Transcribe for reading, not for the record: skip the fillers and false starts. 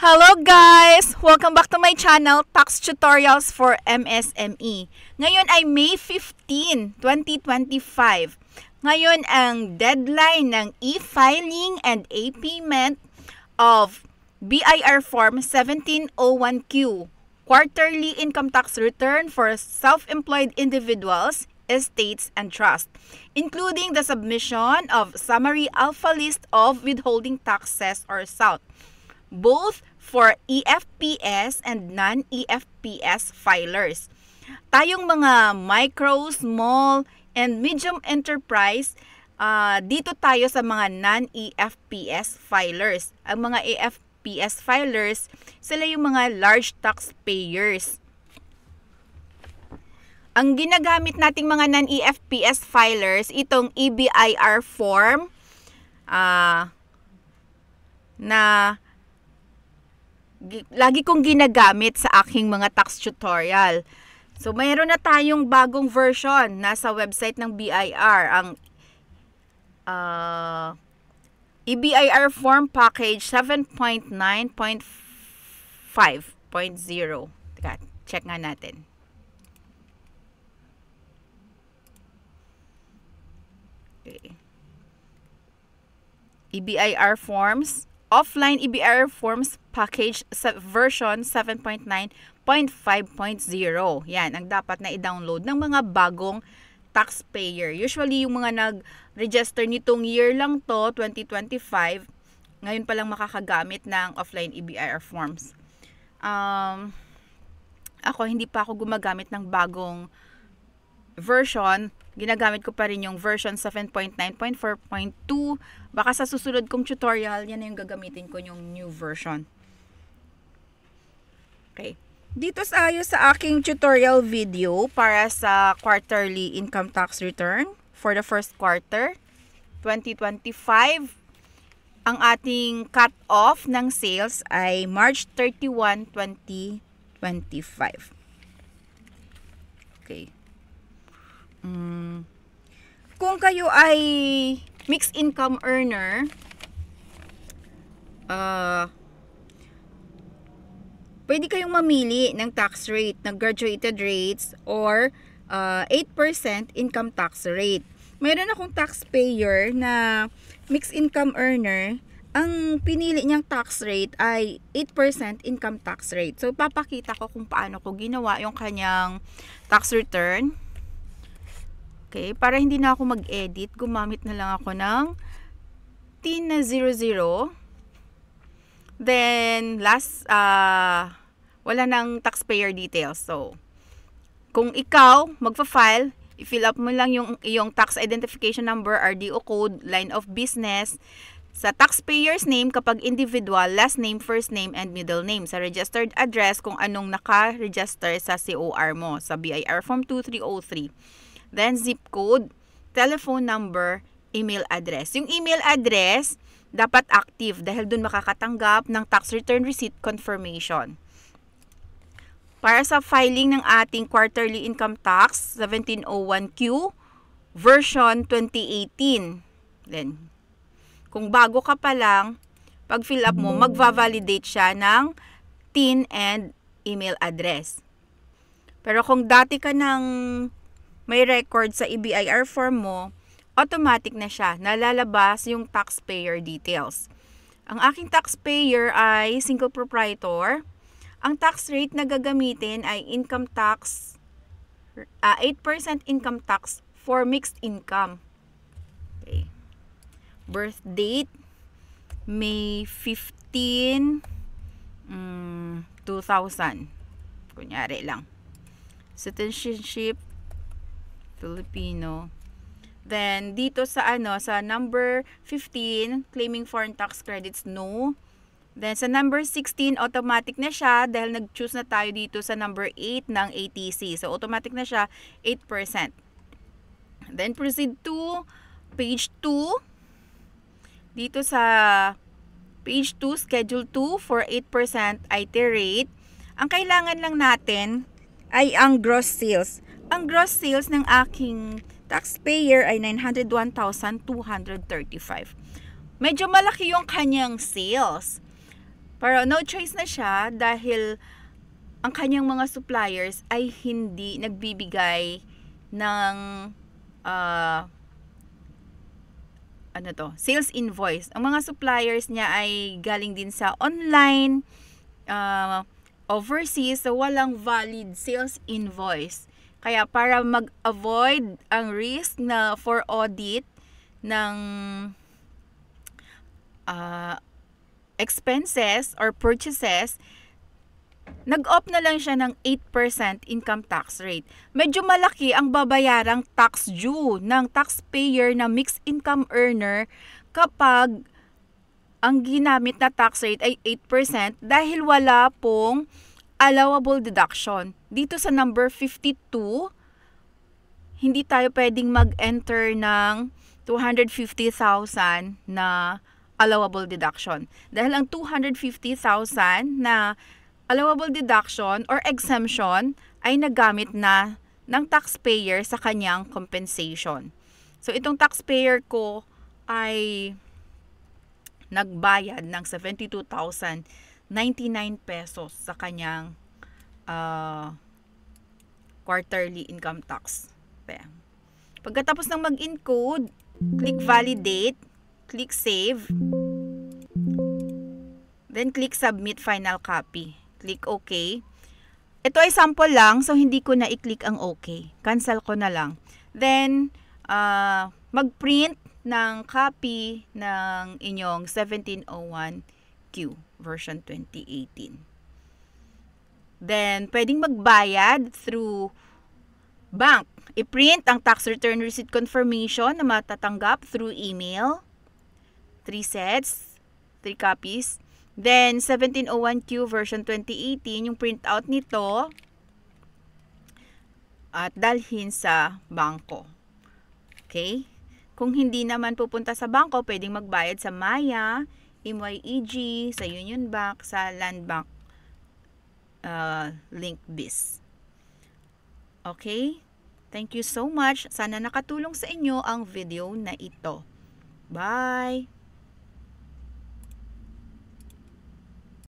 Hello guys! Welcome back to my channel, Tax Tutorials for MSME. Ngayon ay May 15, 2025. Ngayon ang deadline ng e-filing and e-payment of BIR Form 1701Q, Quarterly Income Tax Return for Self-Employed Individuals, Estates, and Trust, including the submission of Summary Alpha List of Withholding Taxes or SALT, both for EFPS and non-EFPS filers. Tayong mga micro, small, and medium enterprise, dito tayo sa mga non-EFPS filers. Ang mga EFPS filers, sila yung mga large taxpayers. Ang ginagamit nating mga non-EFPS filers, itong EBIR form na lagi kong ginagamit sa aking mga tax tutorial. So, mayroon na tayong bagong version nasa website ng BIR, ang EBIR Form Package 7.9.5.0. Teka, check nga natin. Okay. EBIR Forms, Offline EBIR Forms Package version 7.9.5.0. Yan, ang dapat na i-download ng mga bagong taxpayer. Usually, yung mga nag-register nitong year lang to, 2025, ngayon pa lang makakagamit ng offline EBIR forms. Ako, hindi pa ako gumagamit ng bagong version. Ginagamit ko pa rin yung version 7.9.4.2. Baka sa susunod kong tutorial, yan na yung gagamitin ko, yung new version. Okay. Dito tayo sa aking tutorial video para sa quarterly income tax return for the first quarter 2025. Ang ating cut-off ng sales ay March 31, 2025. Okay. Kung kayo ay mixed income earner, pwede kayong mamili ng tax rate, ng graduated rates, or 8% income tax rate. Mayroon akong taxpayer na mixed income earner, ang pinili niyang tax rate ay 8% income tax rate. So, papakita ko kung paano ko ginawa yung kanyang tax return. Okay, para hindi na ako mag-edit, gumamit na lang ako ng TIN na 00. Then, last, wala nang taxpayer details. So, kung ikaw magfa-file, i-fill up mo lang yung iyong tax identification number, RDO code, line of business, sa taxpayer's name kapag individual, last name, first name, and middle name. Sa registered address, kung anong naka-register sa COR mo, sa BIR Form 2303. Then, zip code, telephone number, email address. Yung email address, dapat active dahil dun makakatanggap ng tax return receipt confirmation. Para sa filing ng ating quarterly income tax, 1701Q, version 2018. Then, kung bago ka pa lang, pag fill up mo, magva-validate siya ng TIN and email address. Pero kung dati ka ng may record sa EBIR form mo, automatic na siya. Nalalabas yung taxpayer details. Ang aking taxpayer ay single proprietor. Ang tax rate na gagamitin ay income tax, 8% income tax for mixed income. Okay. Birth date, May 15, 2000. Kunyari lang. Citizenship, Filipino. Then, dito sa sa number 15, claiming foreign tax credits, no. Then, sa number 16, automatic na siya dahil nag-choose na tayo dito sa number 8 ng ATC. So, automatic na siya, 8%. Then, proceed to page 2. Dito sa page 2, schedule 2 for 8% IT rate. Ang kailangan lang natin ay ang gross sales. Ang gross sales ng aking taxpayer ay 901,235. Medyo malaki yung kanyang sales. Pero no choice na siya dahil ang kanyang mga suppliers ay hindi nagbibigay ng sales invoice. Ang mga suppliers niya ay galing din sa online, overseas, so walang valid sales invoice. Kaya para mag-avoid ang risk na for audit ng expenses or purchases, nag-opt na lang siya ng 8% income tax rate. Medyo malaki ang babayarang tax due ng taxpayer na mixed income earner kapag ang ginamit na tax rate ay 8% dahil wala pong allowable deduction. Dito sa number 52, hindi tayo pwedeng mag-enter ng 250,000 na allowable deduction. Dahil ang 250,000 na allowable deduction or exemption ay nagamit na ng taxpayer sa kanyang compensation. So itong taxpayer ko ay nagbayad ng 72,099 pesos sa kanyang quarterly income tax. Pagkatapos ng mag-encode, click validate, click save, then click submit final copy. Click OK. Ito ay sample lang, so hindi ko na i-click ang OK. Cancel ko na lang. Then, mag-print ng copy ng inyong 1701Q version 2018. Then, pwedeng magbayad through bank. I-print ang tax return receipt confirmation na matatanggap through email. 3 sets, 3 copies. Then, 1701Q version 2018, yung printout nito at dalhin sa bangko. Okay? Kung hindi naman pupunta sa bangko, pwedeng magbayad sa Maya, MYEG, sa Union Bank, sa Land Bank, LinkBiz. Okay? Thank you so much. Sana nakatulong sa inyo ang video na ito. Bye!